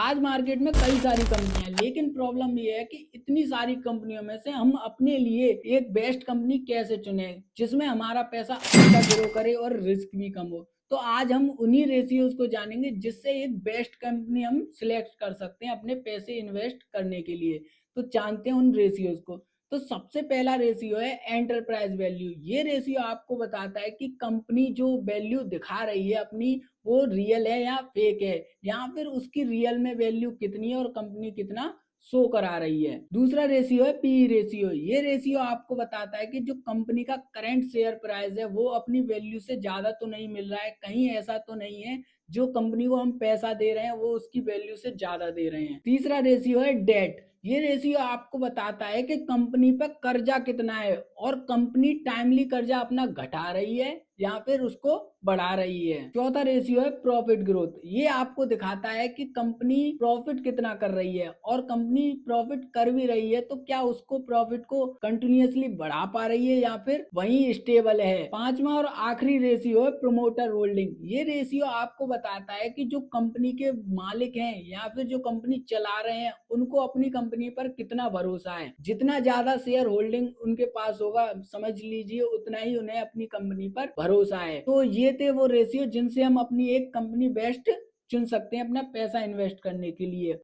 आज मार्केट में कई सारी कंपनियां हैं, लेकिन प्रॉब्लम ये है कि इतनी सारी कंपनियों में से हम अपने लिए एक बेस्ट कंपनी कैसे चुने जिसमें हमारा पैसा अच्छा ग्रो करे और रिस्क भी कम हो। तो आज हम उन्हीं रेशियोज को जानेंगे जिससे एक बेस्ट कंपनी हम सिलेक्ट कर सकते हैं अपने पैसे इन्वेस्ट करने के लिए। तो जानते हैं उन रेशियोज को। तो सबसे पहला रेशियो है एंटरप्राइज वैल्यू। ये रेशियो आपको बताता है कि कंपनी जो वैल्यू दिखा रही है अपनी, वो रियल है या फेक है, या फिर उसकी रियल में वैल्यू कितनी है और कंपनी कितना शो करा रही है। दूसरा रेशियो है पी रेशियो। ये रेशियो आपको बताता है कि जो कंपनी का करंट शेयर प्राइस है वो अपनी वैल्यू से ज्यादा तो नहीं मिल रहा है, कहीं ऐसा तो नहीं है जो कंपनी को हम पैसा दे रहे हैं वो उसकी वैल्यू से ज्यादा दे रहे हैं। तीसरा रेशियो है डेट। ये रेशियो आपको बताता है कि कंपनी पर कर्जा कितना है और कंपनी टाइमली कर्जा अपना घटा रही है या फिर उसको बढ़ा रही है। चौथा रेशियो है प्रॉफिट ग्रोथ। ये आपको दिखाता है कि कंपनी प्रॉफिट कितना कर रही है, और कंपनी प्रॉफिट कर भी रही है तो क्या उसको प्रॉफिट को कंटिन्यूअसली बढ़ा पा रही है या फिर वहीं स्टेबल है। पांचवा और आखिरी रेशियो है प्रोमोटर होल्डिंग। ये रेशियो आपको बताता है कि जो कंपनी के मालिक हैं या फिर जो कंपनी चला रहे हैं उनको अपनी कंपनी पर कितना भरोसा है। जितना ज्यादा शेयर होल्डिंग उनके पास होगा, समझ लीजिए उतना ही उन्हें अपनी कंपनी पर भरोसा है। तो ये थे वो रेशियो जिनसे हम अपनी एक कंपनी बेस्ट चुन सकते हैं अपना पैसा इन्वेस्ट करने के लिए।